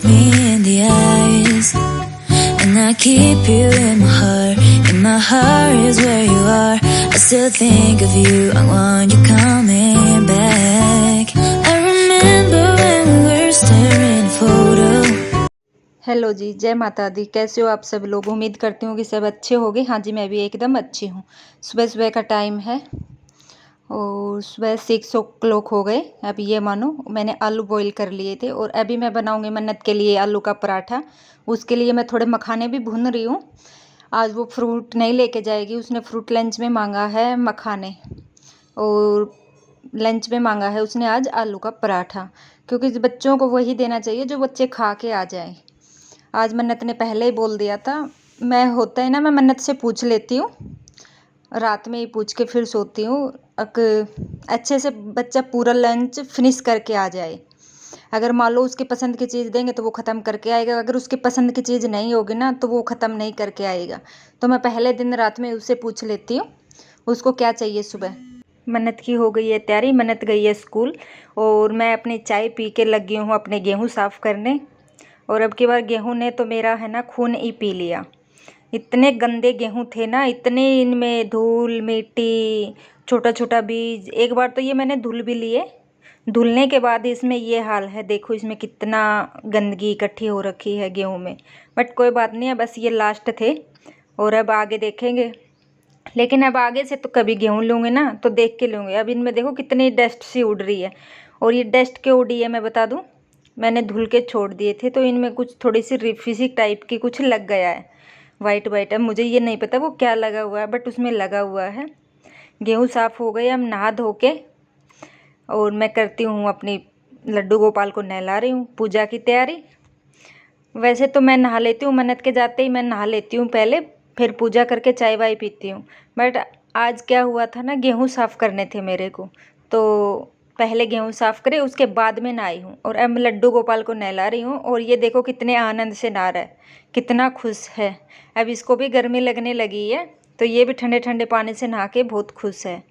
me in the eyes, and I keep you in my heart. In my heart is where you are. I still think of you. I want you coming back. I remember when we were staring at a photo. Hello जी, जय माता दी। कैसे हो आप सब लोग? उम्मीद करती हूँ कि सब अच्छे होंगे। हाँ जी, मैं भी एकदम अच्छी हूँ। सुबह सुबह का टाइम है और सुबह 6 o'clock हो गए। अभी ये मानो मैंने आलू बॉईल कर लिए थे और अभी मैं बनाऊँगी मन्नत के लिए आलू का पराठा। उसके लिए मैं थोड़े मखाने भी भून रही हूँ। आज वो फ्रूट नहीं लेके जाएगी, उसने फ्रूट लंच में मांगा है मखाने, और लंच में मांगा है उसने आज आलू का पराठा, क्योंकि बच्चों को वही देना चाहिए जो बच्चे खा के आ जाएं। आज मन्नत ने पहले ही बोल दिया था। मैं होता है ना, मैं मन्नत से पूछ लेती हूँ, रात में ही पूछ के फिर सोती हूँ। अच्छे से बच्चा पूरा लंच फिनिश करके आ जाए। अगर मान लो उसकी पसंद की चीज़ देंगे तो वो ख़त्म करके आएगा, अगर उसकी पसंद की चीज़ नहीं होगी ना तो वो ख़त्म नहीं करके आएगा। तो मैं पहले दिन रात में उससे पूछ लेती हूँ उसको क्या चाहिए सुबह। मन्नत की हो गई है तैयारी, मन्नत गई है स्कूल और मैं अपनी चाय पी के लगी हूँ अपने गेहूँ साफ़ करने। और अब की बार गेहूँ ने तो मेरा है ना खून ही पी लिया। इतने गंदे गेहूँ थे ना, इतने इनमें धूल मिट्टी, छोटा छोटा बीज। एक बार तो ये मैंने धुल भी लिए, धुलने के बाद इसमें ये हाल है। देखो इसमें कितना गंदगी इकट्ठी हो रखी है गेहूँ में। बट कोई बात नहीं है, बस ये लास्ट थे और अब आगे देखेंगे। लेकिन अब आगे से तो कभी गेहूँ लूँगे ना तो देख के लूँगे। अब इनमें देखो कितनी डस्ट सी उड़ रही है, और ये डस्ट क्यों उड़ी है मैं बता दूँ। मैंने धुल के छोड़ दिए थे तो इनमें कुछ थोड़ी सी रिफिसी टाइप की कुछ लग गया है, वाइट वाइट। अब मुझे ये नहीं पता वो क्या लगा हुआ है, बट उसमें लगा हुआ है। गेहूँ साफ़ हो गए, अब नहा धो के और मैं करती हूँ अपनी लड्डू गोपाल को नहला रही हूँ, पूजा की तैयारी। वैसे तो मैं नहा लेती हूँ, मन्नत के जाते ही मैं नहा लेती हूँ पहले, फिर पूजा करके चाय वाय पीती हूँ। बट आज क्या हुआ था ना, गेहूँ साफ़ करने थे मेरे को, तो पहले गेहूँ साफ़ करे उसके बाद में नहाई हूँ। और अब लड्डू गोपाल को नहला रही हूँ और ये देखो कितने आनंद से नहा रहा है, कितना खुश है। अब इसको भी गर्मी लगने लगी है तो ये भी ठंडे ठंडे पानी से नहा के बहुत खुश है।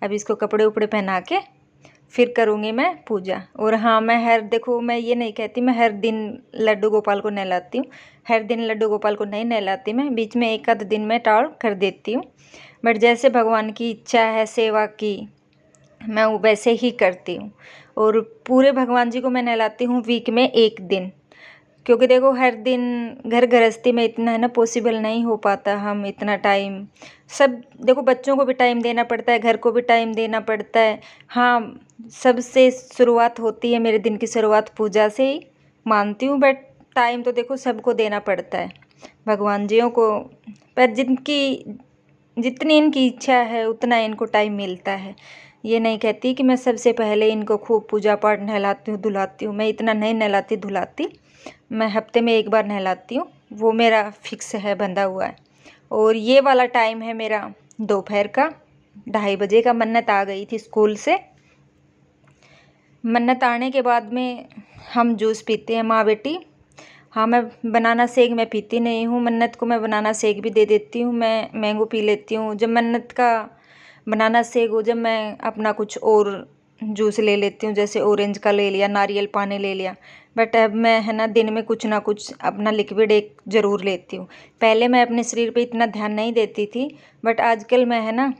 अब इसको कपड़े उपड़े पहना के फिर करूँगी मैं पूजा। और हाँ, मैं देखो मैं ये नहीं कहती मैं हर दिन लड्डू गोपाल को नहलाती हूँ। हर दिन लड्डू गोपाल को नहीं नहलाती मैं, बीच में एक आध दिन में टाल कर देती हूँ। बट जैसे भगवान की इच्छा है सेवा की, मैं वो वैसे ही करती हूँ। और पूरे भगवान जी को मैं नहलाती हूँ वीक में एक दिन, क्योंकि देखो हर दिन घर गृहस्थी में इतना है ना पॉसिबल नहीं हो पाता, हम इतना टाइम सब देखो बच्चों को भी टाइम देना पड़ता है, घर को भी टाइम देना पड़ता है। हाँ, सबसे शुरुआत होती है, मेरे दिन की शुरुआत पूजा से ही मानती हूँ। बट टाइम तो देखो सबको देना पड़ता है भगवान जियों को, पर जितनी इनकी इच्छा है उतना इनको टाइम मिलता है। ये नहीं कहती कि मैं सबसे पहले इनको खूब पूजा पाठ नहलाती हूँ धुलाती हूँ, मैं इतना नहीं नहलाती धुलाती। मैं हफ्ते में एक बार नहलाती हूँ, वो मेरा फिक्स है, बंधा हुआ है। और ये वाला टाइम है मेरा दोपहर का 2:30 बजे का। मन्नत आ गई थी स्कूल से। मन्नत आने के बाद में हम जूस पीते हैं माँ बेटी। हाँ, मैं बनाना शेक मैं पीती नहीं हूँ, मन्नत को मैं बनाना शेक भी दे देती हूँ। मैं मैंगो पी लेती हूँ जब मन्नत का बनाना शेक हो, जब मैं अपना कुछ और जूस ले लेती हूँ, जैसे ऑरेंज का ले लिया, नारियल पानी ले लिया। बट अब मैं है ना दिन में कुछ ना कुछ अपना लिक्विड एक ज़रूर लेती हूँ। पहले मैं अपने शरीर पे इतना ध्यान नहीं देती थी, बट आजकल मैं है ना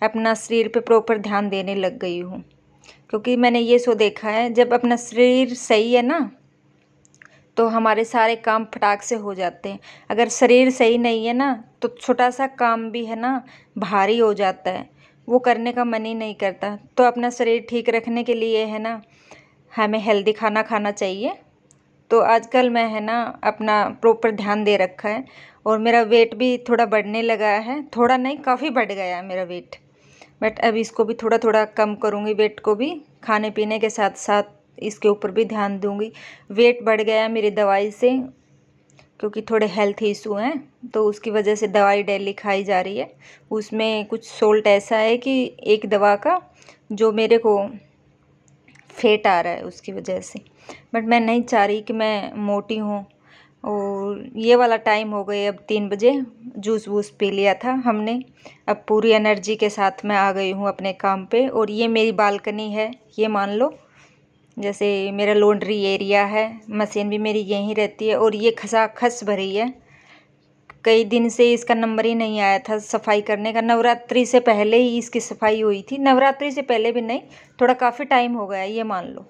अपना शरीर पे प्रॉपर ध्यान देने लग गई हूँ। क्योंकि मैंने ये सो देखा है, जब अपना शरीर सही है ना तो हमारे सारे काम फटाक से हो जाते हैं। अगर शरीर सही नहीं है ना तो छोटा सा काम भी है ना भारी हो जाता है, वो करने का मन ही नहीं करता। तो अपना शरीर ठीक रखने के लिए है ना हमें हेल्दी खाना खाना चाहिए। तो आजकल मैं है ना अपना प्रॉपर ध्यान दे रखा है, और मेरा वेट भी थोड़ा बढ़ने लगा है, थोड़ा नहीं काफ़ी बढ़ गया है मेरा वेट। बट अब इसको भी थोड़ा थोड़ा कम करूँगी, वेट को भी खाने पीने के साथ साथ इसके ऊपर भी ध्यान दूँगी। वेट बढ़ गया मेरी दवाई से, क्योंकि थोड़े हेल्थ इशू हैं तो उसकी वजह से दवाई डेली खाई जा रही है। उसमें कुछ सोल्ट ऐसा है कि एक दवा का जो मेरे को फेट आ रहा है उसकी वजह से। बट मैं नहीं चाह रही कि मैं मोटी हूँ। और ये वाला टाइम हो गए, अब 3 बजे जूस वूस पी लिया था हमने। अब पूरी एनर्जी के साथ मैं आ गई हूँ अपने काम पे। और ये मेरी बालकनी है, ये मान लो। जैसे मेरा लॉन्ड्री एरिया है, मशीन भी मेरी यहीं रहती है और ये खसाखस भरी है। कई दिन से इसका नंबर ही नहीं आया था सफाई करने का। नवरात्रि से पहले ही इसकी सफाई हुई थी, नवरात्रि से पहले भी नहीं, थोड़ा काफ़ी टाइम हो गया ये मान लो।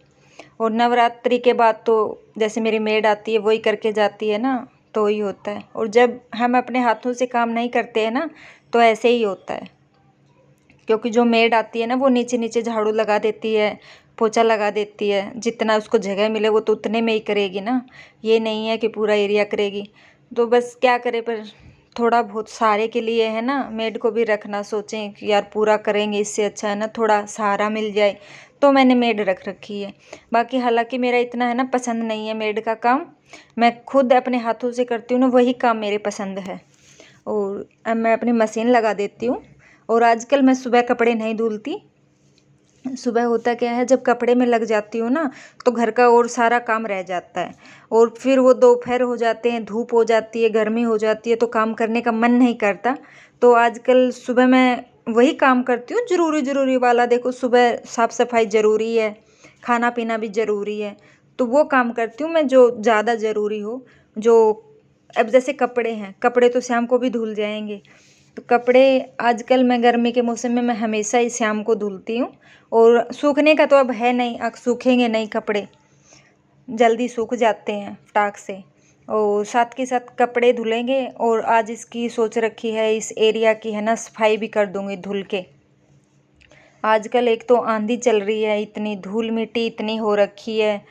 और नवरात्रि के बाद तो जैसे मेरी मेड आती है वही करके जाती है ना, तो वही होता है। और जब हम अपने हाथों से काम नहीं करते हैं ना, तो ऐसे ही होता है, क्योंकि जो मेड आती है ना वो नीचे नीचे झाड़ू लगा देती है, पोछा लगा देती है। जितना उसको जगह मिले वो तो उतने में ही करेगी ना, ये नहीं है कि पूरा एरिया करेगी। तो बस क्या करे, पर थोड़ा बहुत सहारे के लिए है ना, मेड को भी रखना। सोचें कि यार पूरा करेंगे, इससे अच्छा है ना थोड़ा सहारा मिल जाए, तो मैंने मेड रख रखी है। बाकी हालांकि मेरा इतना है ना पसंद नहीं है मेड का काम, मैं खुद अपने हाथों से करती हूँ ना, वही काम मेरे पसंद है। और अब मैं अपनी मशीन लगा देती हूँ। और आजकल मैं सुबह कपड़े नहीं धुलती। सुबह होता क्या है, जब कपड़े में लग जाती हूँ ना, तो घर का और सारा काम रह जाता है। और फिर वो दोपहर हो जाते हैं, धूप हो जाती है, गर्मी हो जाती है, तो काम करने का मन नहीं करता। तो आजकल सुबह मैं वही काम करती हूँ, ज़रूरी वाला। देखो सुबह साफ़ सफाई ज़रूरी है, खाना पीना भी ज़रूरी है, तो वो काम करती हूँ मैं जो ज़्यादा ज़रूरी हो। जो अब जैसे कपड़े हैं, कपड़े तो शाम को भी धुल जाएंगे। तो कपड़े आजकल मैं गर्मी के मौसम में मैं हमेशा ही शाम को धुलती हूँ। और सूखने का तो अब है नहीं, अब सूखेंगे नहीं कपड़े, जल्दी सूख जाते हैं टाक से। और साथ के साथ कपड़े धुलेंगे। और आज इसकी सोच रखी है, इस एरिया की है ना सफाई भी कर दूँगी धुल के। आजकल एक तो आंधी चल रही है, इतनी धूल मिट्टी इतनी हो रखी है,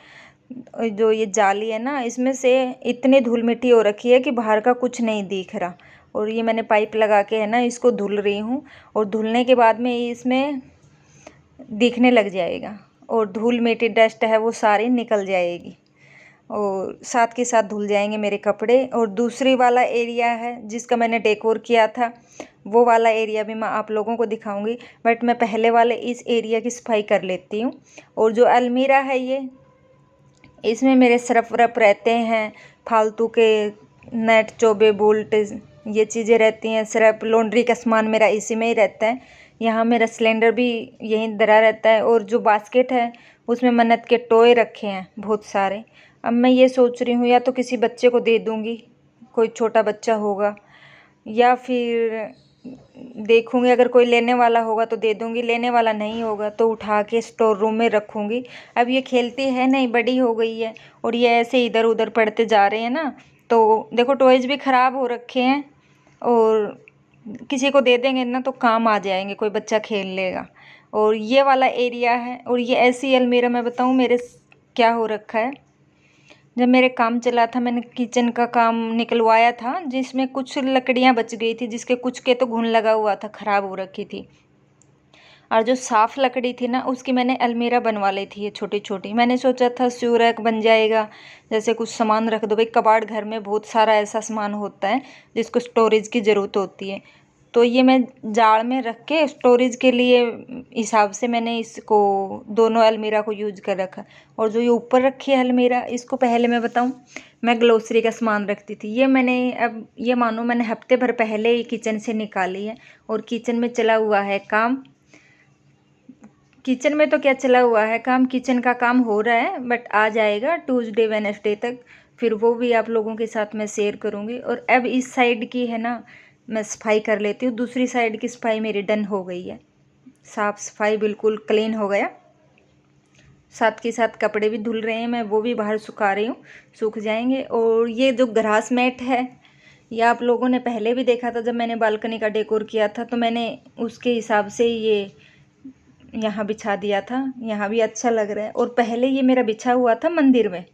जो ये जाली है ना इसमें से इतनी धूल मिट्टी हो रखी है कि बाहर का कुछ नहीं दिख रहा। और ये मैंने पाइप लगा के है ना इसको धुल रही हूँ। और धुलने के बाद में इसमें दिखने लग जाएगा, और धूल मिट्टी डस्ट है वो सारी निकल जाएगी, और साथ के साथ धुल जाएंगे मेरे कपड़े। और दूसरी वाला एरिया है जिसका मैंने डेकोर किया था, वो वाला एरिया भी मैं आप लोगों को दिखाऊंगी। बट मैं पहले वाले इस एरिया की सफाई कर लेती हूँ। और जो अलमीरा है ये, इसमें मेरे सरफ वरफ रहते हैं, फालतू के नेट चोबे बोल्ट ये चीज़ें रहती हैं। सरफ लॉन्ड्री का सामान मेरा इसी में ही रहता है। यहाँ मेरा सिलेंडर भी यहीं धरा रहता है। और जो बास्केट है उसमें मन्नत के टॉय रखे हैं बहुत सारे। अब मैं ये सोच रही हूँ या तो किसी बच्चे को दे दूँगी, कोई छोटा बच्चा होगा, या फिर देखूँगी अगर कोई लेने वाला होगा तो दे दूँगी, लेने वाला नहीं होगा तो उठा के स्टोर रूम में रखूँगी। अब ये खेलती है नहीं, बड़ी हो गई है, और ये ऐसे इधर उधर पढ़ते जा रहे हैं ना, तो देखो टॉयज़ भी ख़राब हो रखे हैं। और किसी को दे देंगे ना तो काम आ जाएंगे, कोई बच्चा खेल लेगा। और ये वाला एरिया है। और ये ऐसी अलमीरा मैं बताऊँ मेरे क्या हो रखा है, जब मेरे काम चला था मैंने किचन का काम निकलवाया था, जिसमें कुछ लकड़ियाँ बच गई थी, जिसके कुछ के तो घुन लगा हुआ था, ख़राब हो रखी थी। और जो साफ़ लकड़ी थी ना उसकी मैंने अलमीरा बनवा ली थी, ये छोटी छोटी। मैंने सोचा था शू रैक बन जाएगा, जैसे कुछ सामान रख दो भाई। कबाड़ घर में बहुत सारा ऐसा सामान होता है जिसको स्टोरेज की ज़रूरत होती है, तो ये मैं जाड़ में रख के स्टोरेज के लिए हिसाब से मैंने इसको दोनों अलमीरा को यूज कर रखा। और जो ये ऊपर रखी है अलमीरा, इसको पहले मैं बताऊं, मैं ग्लोसरी का सामान रखती थी। ये मैंने अब ये मानो मैंने हफ्ते भर पहले ही किचन से निकाली है, और किचन में चला हुआ है काम। किचन में तो क्या चला हुआ है काम, किचन का काम हो रहा है, बट आ जाएगा ट्यूसडे वेडनेसडे तक, फिर वो भी आप लोगों के साथ मैं शेयर करूँगी। और अब इस साइड की है ना मैं सफाई कर लेती हूँ। दूसरी साइड की सफाई मेरी डन हो गई है, साफ़ सफाई बिल्कुल क्लीन हो गया। साथ के साथ कपड़े भी धुल रहे हैं, मैं वो भी बाहर सुखा रही हूँ, सूख जाएंगे। और ये जो ग्रास मैट है, ये आप लोगों ने पहले भी देखा था जब मैंने बालकनी का डेकोर किया था, तो मैंने उसके हिसाब से ये यहाँ बिछा दिया था। यहाँ भी अच्छा लग रहा है। और पहले ये मेरा बिछा हुआ था मंदिर में,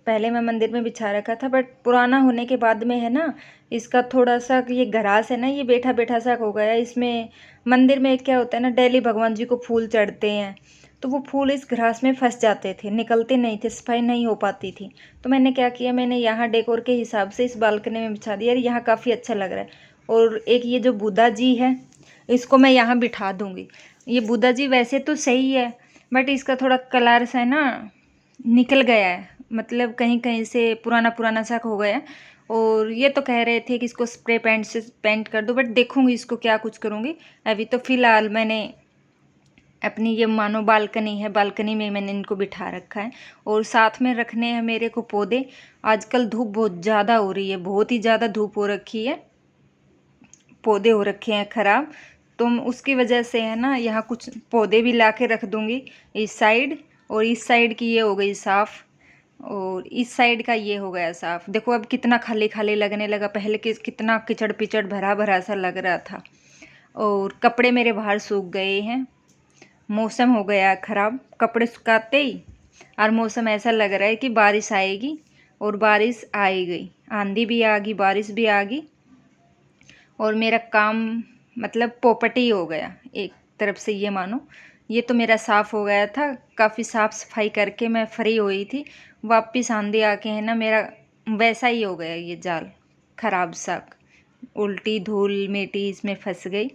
पहले मैं मंदिर में बिछा रखा था, बट पुराना होने के बाद में है ना इसका थोड़ा सा ये ग्रास है ना, ये बैठा बैठा सा हो गया। इसमें मंदिर में क्या होता है ना, डेली भगवान जी को फूल चढ़ते हैं, तो वो फूल इस ग्रास में फंस जाते थे, निकलते नहीं थे, सफाई नहीं हो पाती थी। तो मैंने क्या किया, मैंने यहाँ डेकोर के हिसाब से इस बालकनी में बिछा दिया, यहाँ काफ़ी अच्छा लग रहा है। और एक ये जो बुद्धा जी है, इसको मैं यहाँ बिठा दूँगी। ये बुद्धा जी वैसे तो सही है, बट इसका थोड़ा कलर सा है ना निकल गया है, मतलब कहीं कहीं से पुराना पुराना सा हो गया है। और ये तो कह रहे थे कि इसको स्प्रे पेंट से पेंट कर दो, बट देखूंगी इसको क्या कुछ करूंगी। अभी तो फ़िलहाल मैंने अपनी ये मानो बालकनी है, बालकनी में मैंने इनको बिठा रखा है। और साथ में रखने हैं मेरे को पौधे। आजकल धूप बहुत ज़्यादा हो रही है, बहुत ही ज़्यादा धूप हो रखी है, पौधे हो रखे हैं ख़राब, तो उसकी वजह से है ना यहाँ कुछ पौधे भी ला के रख दूँगी इस साइड। और इस साइड की ये हो गई साफ़, और इस साइड का ये हो गया साफ़। देखो अब कितना खाली खाली लगने लगा, पहले कितना कीचड़ पिचड़ भरा भरा सा लग रहा था। और कपड़े मेरे बाहर सूख गए हैं, मौसम हो गया ख़राब, कपड़े सुखाते ही और मौसम ऐसा लग रहा है कि बारिश आएगी, और बारिश आ ही गई, आंधी भी आ गई, बारिश भी आ गई, और मेरा काम मतलब पोपट ही हो गया एक तरफ से, ये मानो। ये तो मेरा साफ़ हो गया था, काफ़ी साफ़ सफाई करके मैं फ्री हुई थी, वापस आंधी आके है ना मेरा वैसा ही हो गया ये जाल ख़राब सा, उल्टी धूल मिट्टी इसमें फंस गई।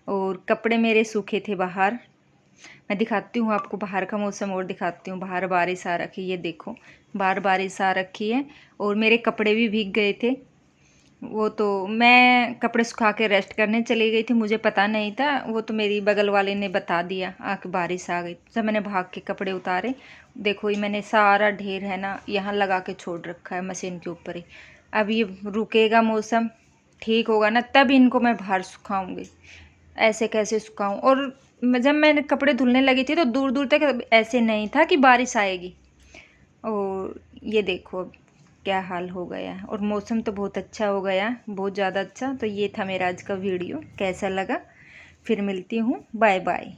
और कपड़े मेरे सूखे थे बाहर, मैं दिखाती हूँ आपको बाहर का मौसम और दिखाती हूँ। बाहर बारिश आ रखी है, ये देखो बाहर बारिश आ रखी है, और मेरे कपड़े भी भीग गए थे। वो तो मैं कपड़े सुखा के रेस्ट करने चली गई थी, मुझे पता नहीं था, वो तो मेरी बगल वाले ने बता दिया आके बारिश आ गई। जब मैंने भाग के कपड़े उतारे, देखो ये मैंने सारा ढेर है ना यहाँ लगा के छोड़ रखा है मशीन के ऊपर ही। अब ये रुकेगा, मौसम ठीक होगा ना तब इनको मैं बाहर सुखाऊंगी, ऐसे कैसे सुखाऊं। और जब मैंने कपड़े धुलने लगी थी तो दूर दूर तक ऐसे नहीं था कि बारिश आएगी। और ये देखो अब क्या हाल हो गया है, और मौसम तो बहुत अच्छा हो गया, बहुत ज़्यादा अच्छा। तो ये था मेरा आज का वीडियो, कैसा लगा? फिर मिलती हूँ, बाय बाय।